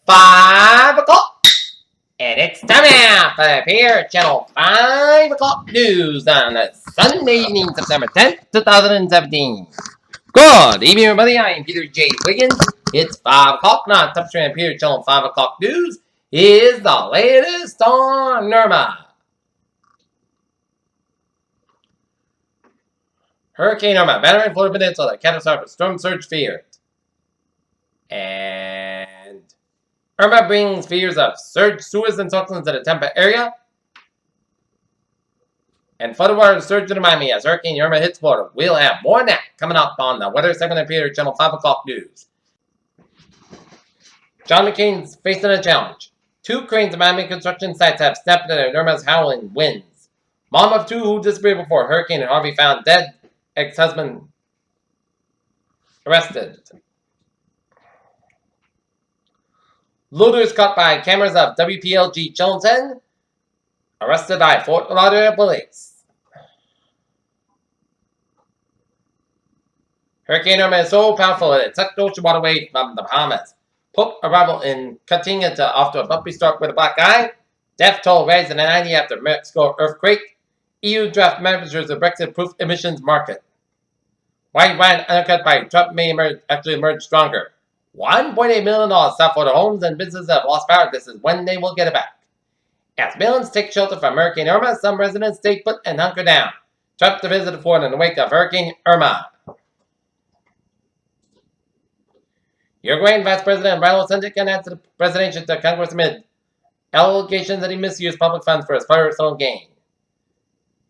5 o'clock. And it's time now for here Channel 5 o'clock news on a Sunday evening, September 10th, 2017. Good evening, everybody. I am Peter J. Wiggins. It's 5 o'clock now. Top stream here Channel 5 o'clock news is the latest on Irma. Hurricane Irma, battered in Florida Peninsula, catastrophic storm surge feared. And Irma brings fears of surge sewers and toxins to the Tampa area. And floodwater surge in Miami as Hurricane Irma hits Florida. We'll have more on that coming up on the weather segment of Peter Channel 5 o'clock news. John McCain's facing a challenge. 2 cranes at Miami construction sites have snapped at Irma's howling winds. Mom of 2 who disappeared before Hurricane Harvey found dead. Ex-husband arrested. Looters caught by cameras of WPLG Chilton. Arrested by Fort Lauderdale police. Hurricane Irma is so powerful that it sucked ocean water away from the Bahamas. Pope arrival in Cartagena off to a bumpy start with a black eye. Death toll raised in 90 after Mexico earthquake. EU draft measures of Brexit-proof emissions market. White wine undercut by Trump may actually emerge stronger. $1.8 million south Florida homes and businesses have lost power. This is when they will get it back. As millions take shelter from Hurricane Irma, some residents stay put and hunker down. Trump to visit Florida in the wake of Hurricane Irma. Uruguayan Vice President Raul Sendic announced the presidential to Congress amid allegations that he misused public funds for his personal gain.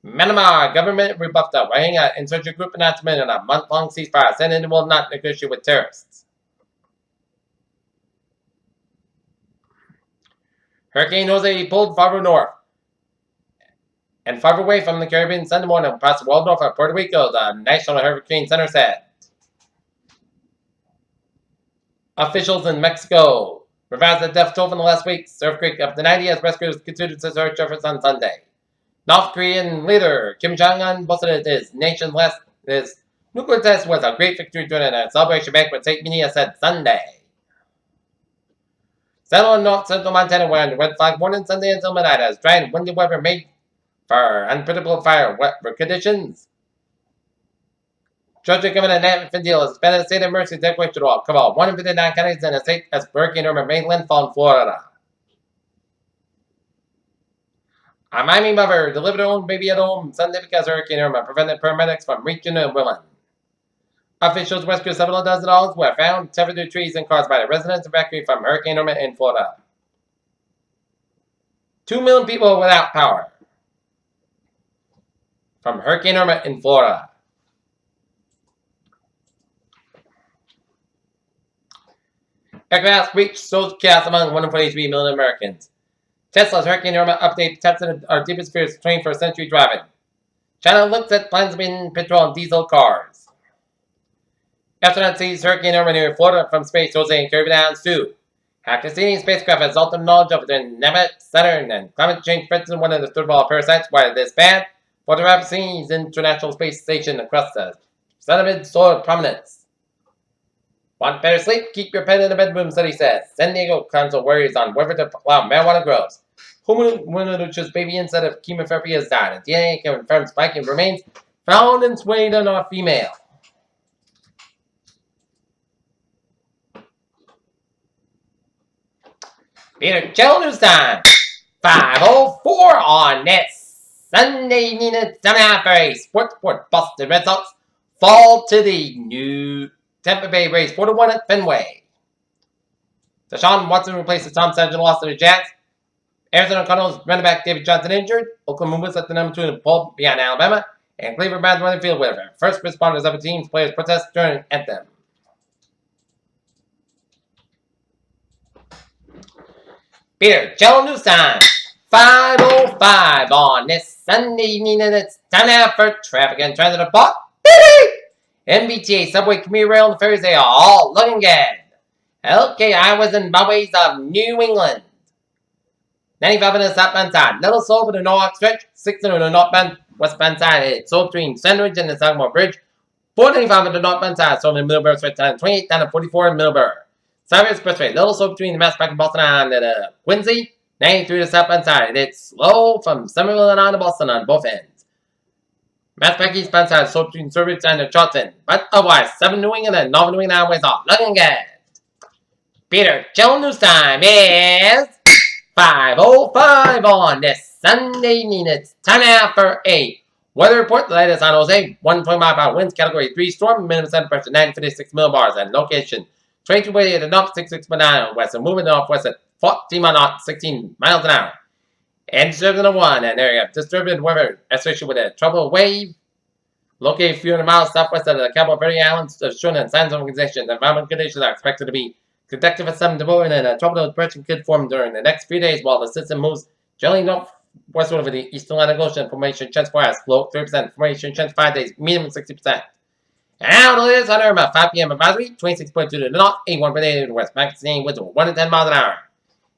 Myanmar government rebuffed a Rohingya insurgent group announcement on a month-long ceasefire, saying it will not negotiate with terrorists. Hurricane Jose pulled farther north and farther away from the Caribbean Sunday morning across the world north of Puerto Rico, the National Hurricane Center said. Officials in Mexico revised the death toll from the last week's earthquake up to 90 as rescuers continued to search efforts on Sunday. North Korean leader Kim Jong-un boasted his nation's last nuclear test was a great victory during a celebration banquet, state media said Sunday. Settle in north central Montana where the red flag warning Sunday until midnight as dry and windy weather made for unpredictable fire weather conditions. Georgia Governor Nat Findale has suspended a state of emergency declaration law cover 159 counties in the state as Hurricane Irma made landfall in Florida. A Miami mother delivered her own baby at home Sunday because Hurricane Irma prevented paramedics from reaching a woman. Officials rescued several dozen dogs who were found severed their trees and caused by the residents evacuated from Hurricane Irma in Florida. 2 million people without power from Hurricane Irma in Florida. Aircraft reached social chaos among 143 million Americans. Tesla's Hurricane Irma update tested our deepest fears 21st century driving. China looks at plans to ban petrol and diesel cars. Astronaut sees Hurricane Irma near Florida from space, Jose and Caribbean Islands too. Cassini spacecraft has ultimate knowledge of the dynamic Saturn and climate change threats one of the third of all parasites. Why this bad? For the Rapacene's International Space Station across the sun solar prominence. Want better sleep? Keep your pet in the bedroom, study says. San Diego Council worries on whether to allow marijuana grows. Homonucleus baby instead of chemotherapy has died. And DNA confirms spiking remains found in swayed on a female. Peter Channel News Time. 5:04 on this Sunday evening at 7:30 for a sports report. Boston Red Sox fall to the new Tampa Bay Rays 4-1 at Fenway. Deshaun Watson replaces Tom Sargent lost to the Jets. Arizona Cardinals running back David Johnson injured. Oklahoma was at the number 2 in the poll behind Alabama. And Cleveland Browns running field with first responders of the team's players protest during anthem. Peter Channel News Time. 5:05 on this Sunday evening and it's time now for traffic and transit report. MBTA, subway, commuter rail, and ferries, they are all looking good. Okay, highways and byways of New England. 95 on the southbound side. Little slow for the north stretch. 60 on the northbound westbound side. It's so between Sandwich and the Sagamore Bridge. 495 on the northbound side. So in Middleborough stretch time. 28 down to 44 in Middleborough. Southwest Expressway, little slow between the Mass Pike and Boston on the Quincy, 93 to southbound side. It's slow from Somerville and on to Boston on both ends. Mass Pike eastbound side, slow between Sturbridge and Charlton. But otherwise, 7 New England and Northern New England on ways off. Looking good. Peter, chill news time is 5:05 on this Sunday evening. It's time now for a weather report. The latest on Jose, 120 mile per hour winds, category 3 storm, minimum center pressure 956 millibars, and location 22 at the north, 66.9 west, and moving northwest at 14 miles north, 16 miles an hour. And disturbing 1, and there you go. Disturbing weather associated with a troubled wave. Located a few hundred miles southwest of the Cabo Verde Islands, showing signs of organization. The environmental conditions are expected to be conductive for some development, and a tropical depression could form during the next few days while the system moves generally northwestward over the eastern Atlantic Ocean. Formation chance for us, low 30%. Formation chance 5 days, medium 60%. And now the latest on Irma, 5 p.m. advisory, 26.2 to the north, 81.8 to the west. Maximum winds of 1 to 10 miles an hour.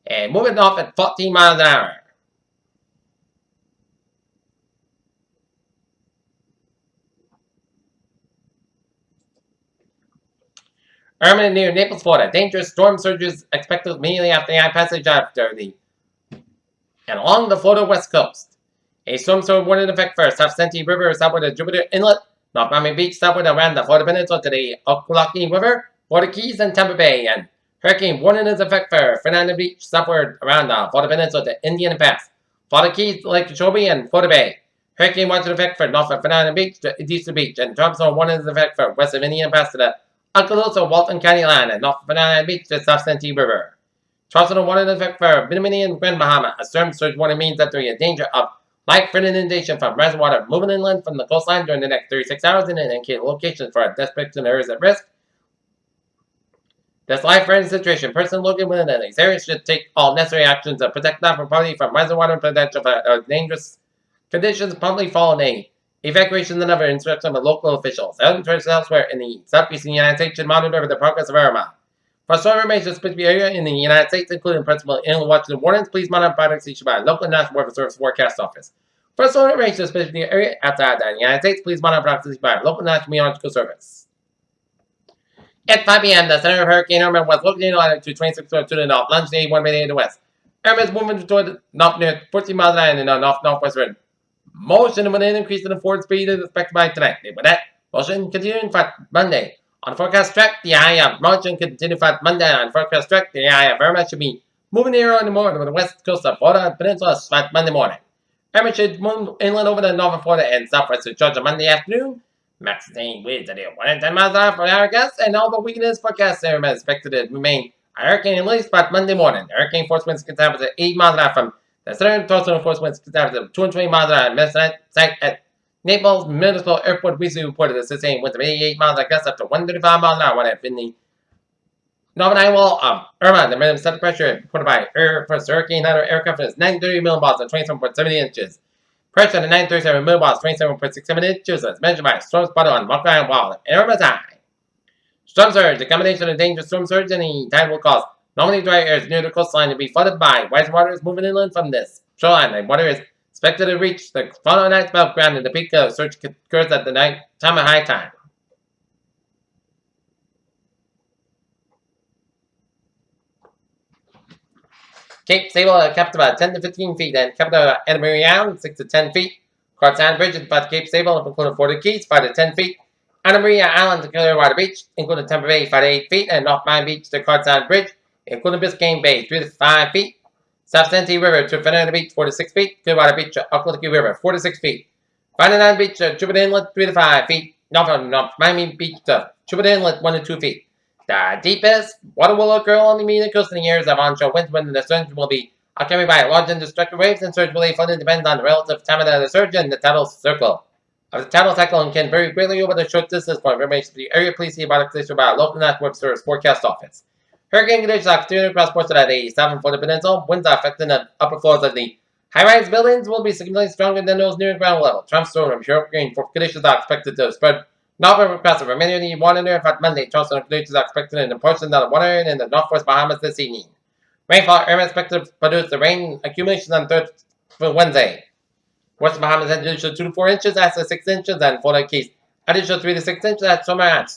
And moving north at 14 miles an hour. Irma near Naples, Florida. Dangerous storm surges expected immediately after the eye passage and along the Florida west coast. A storm surge warning in effect for South Santee River southward of Jupiter Inlet, North Miami Beach southward around the Florida Peninsula to the Occoquan River, Florida Keys, and Tampa Bay. And hurricane warning is in effect for Fernandez Beach southward around the Florida Peninsula to Indian Pass, Florida Keys, Lake Okeechobee, and Florida Bay. Hurricane watch in effect for north of Fernandez Beach to Easter Beach, and tropical warning is in effect for west of Indian Pass to the Okaloosa, Walton County line, and north of Fernandez Beach to South Santee River. Tropical warning in effect for Bimini and Grand Bahama. A storm surge warning means that there is a danger of life-threatening inundation from reservoir water moving inland from the coastline during the next 36 hours and indicate locations for destination areas at risk. This life-threatening situation, person located within these areas should take all necessary actions to protect their property from reservoir water and potential for dangerous conditions, promptly following evacuation and other instructions of local officials. Elsewhere in the southeastern United States should monitor the progress of Irma. For storm information specific area in the United States, including principal inland watching warnings, please monitor products issued by local National Weather Service Forecast Office. For storm information specific area outside the United States, please monitor products issued by local National Meteorological Service. At 5 p.m., the center of Hurricane Irma was located in latitude 26 to the north, longitude 1 to the west. Irma is moving toward the north near 14 miles an hour in the north-northwestern. Motion with an increase in the forward speed is expected by tonight. With that, motion continuing for Monday. On the forecast track, the eye of motion continue for Monday. On the forecast track, the eye of Irma should be moving nearer in the morning over the west coast of Florida Peninsula for Monday morning. Irma should move inland over the northern Florida and southwestern Georgia Monday afternoon. Maximum winds at 1 to 10 miles an hour for our guests, and all the weakness forecast Irma is expected to remain a hurricane at least by Monday morning. Hurricane force winds can travel to 8 miles an hour from the southern coastal force winds can travel to 220 miles an hour. Site at Naples Municipal Airport recently reported a sustained winds of 88 miles an hour, up to 135 miles an hour when in the northern eye wall of Irma. The minimum center pressure reported by Air Force Hurricane Hunter aircraft is 930 millibars and 27.70 inches. Pressure at 937 millibars, 27.67 inches, as measured by a storm spotter on Rock Island Wall in Irma's eye. Storm surge. The combination of dangerous storm surge and the tide will cause normally dry areas near the coastline to be flooded by rising waters moving inland from this shoreline. The water is expected to reach the following night above ground, and the peak of surge occurs at the night time of high tide. Cape Sable kept about 10 to 15 feet, and kept Anna Maria Island 6 to 10 feet. Card Sand Bridge about Cape Sable, including Florida Keys 5 to 10 feet. Anna Maria Island to Clearwater Beach, including Tampa Bay 5 to 8 feet, and North Miami Beach to Card Sand Bridge, including Biscayne Bay 3 to 5 feet. South Santee River to Fernandez Beach 4 to 6 feet. Clearwater Beach to Occoquan River 4 to 6 feet. Fernandez Beach to Jupiter Inlet 3 to 5 feet. North Miami Beach to Jupiter Inlet 1 to 2 feet. The deepest water will occur along the immediate coast in the areas of onshore winds when the surge will be accompanied by large and destructive waves, and surge will flooding depends on the relative time of the surge and the tidal circle of the tidal cycle and can vary greatly over the short distance. For information, the area please see about a by a local National Weather Service Forecast Office. Hurricane conditions are continuing across portions of the southern Florida Peninsula. Winds are affecting the upper floors of the high-rise buildings will be significantly stronger than those near ground level. Trump's storm and hurricane conditions are expected to spread northward across the remainder of the water area. For Monday, Charleston conditions are expected in the portions of the water area in the northwest Bahamas this evening. Rainfall Irma expected to produce the rain accumulation on for Wednesday. West Bahamas had additional 2 to 4 inches, that's 6 inches, and Florida Keys additional 3 to 6 inches, that's somewhere at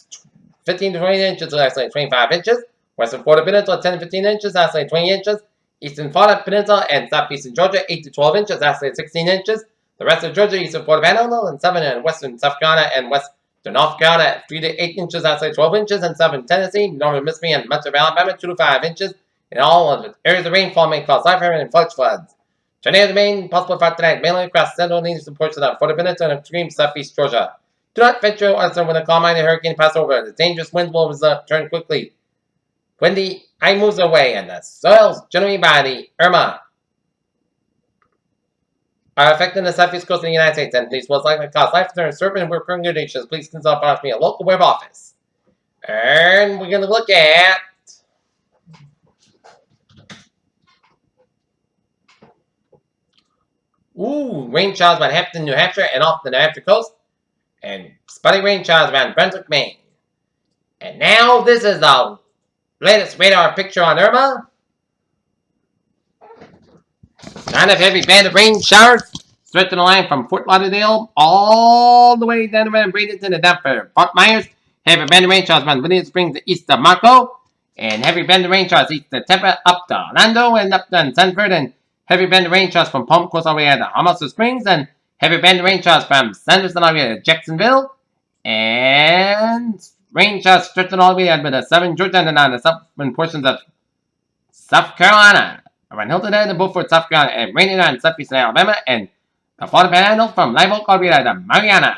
15 to 20 inches, so that's 25 inches. Western Florida Peninsula 10 to 15 inches, isolated 20 inches. Eastern Florida Peninsula and southeastern Georgia 8 to 12 inches, isolated 16 inches. The rest of Georgia, eastern Florida Panhandle, and 7 in western South Carolina and western North Carolina 3 to 8 inches, isolated 12 inches, and 7 Tennessee, northern Mississippi, and much of Alabama 2 to 5 inches. In all of the areas of rainfall may cause life and flash floods. Tornadoes remain possible for tonight, mainly across central and eastern portions of Florida Peninsula and extreme southeast Georgia. Do not venture outside when a calm-minded hurricane passes over. The dangerous winds will turn quickly when the eye moves away and the soils generated by the Irma are affecting the southeast coast of the United States, and these will likely cause life to certain and recurring conditions. Please consult me a local web office. And we're going to look at rain showers around Hampton, New Hampshire, and off the New Hampshire coast, and spotty rain showers around Brunswick, Maine. And now this is the latest radar picture on Irma. Not a heavy band of rain showers stretching the line from Fort Lauderdale all the way down around Bradenton and down for Fort Myers. Heavy band of rain showers around William Springs east of Marco. And heavy band of rain showers east of Tampa up to Orlando and up to Sanford. And heavy band of rain showers from Palm Coast all the way to Hermosa Springs. And heavy band of rain showers from Sanderson all the way to Jacksonville. And rain showers stretching all the way out to the southern Georgia and on the southern portions of South Carolina. Around Hilton and Beaufort, South Carolina, and raining on southeastern Alabama and the Florida Panhandle from Live Oak all the way to Mariana.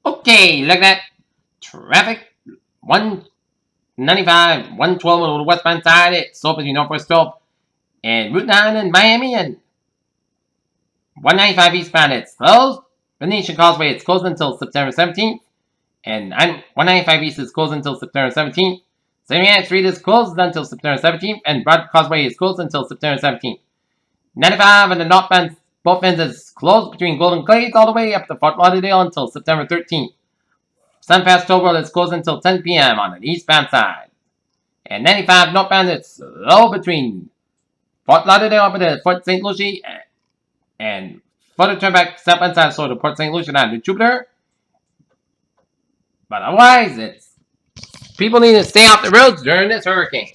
Okay, look at that. Traffic 195, 112 on the westbound side. It's open between Northwest 12 and Route 9 in Miami, and 195 eastbound. It's closed. Venetian Causeway, it's closed until September 17th. And 195 east is closed until September 17th. 79th Street is closed until September 17th. And Broad Causeway is closed until September 17th. 95 and the northbound, both ends is closed between Golden Glades all the way up to Fort Lauderdale until September 13th. Sunpass Toll Road is closed until 10 p.m. on the eastbound side. And 95 northbound, it's low between Fort Lauderdale up to Fort St. Lucie and further turn back southbound side so to Port St. Lucie down to Jupiter. But otherwise, it's people need to stay off the roads during this hurricane.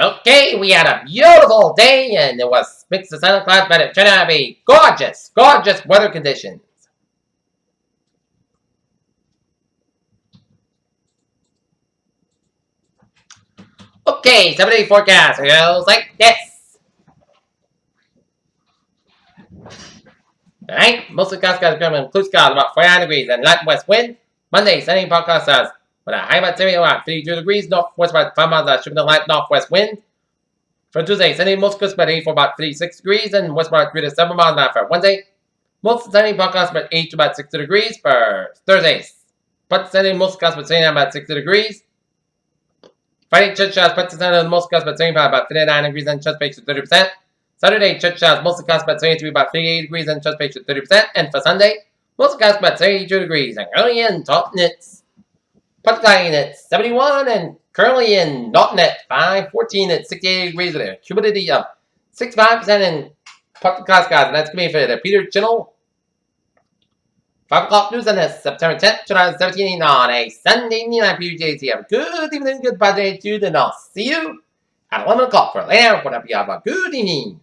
Okay, we had a beautiful day and it was mixed of sun and clouds, but it turned out to be gorgeous, gorgeous weather conditions. Okay, 7-day forecast goes like this. Alright, mostly clouds becoming blue skies about 49 degrees and light west wind. Monday, sunny forecast stars with a high about 52 degrees, northwest about 5 miles, shipping a light northwest wind. For Tuesday, sunny, most crisp about 84 about 36 degrees and west about 3 to 7 miles an hour. For Wednesday, most sunny forecast about 8 to about 60 degrees. For Thursday, but sunny, most clouds about 60 degrees. Friday, church showers, but the most clouds about 75 about 59 degrees and chance bakes to 30%. Saturday, church showers, mostly clouds about 73 about 58 degrees and chance bakes to 30%. And for Sunday, mostly clouds about 72 degrees and early in top nits. Putline at 71 and currently in Norton at 514 at 68 degrees with a humidity of 65% in Putline guys. And that's going to be for the Peter Channel. 5 o'clock news on this September 10th, 2017 on a Sunday night. PJC. Have a good evening, good day, and I'll see you at 11 o'clock for later. Whatever you have a good evening.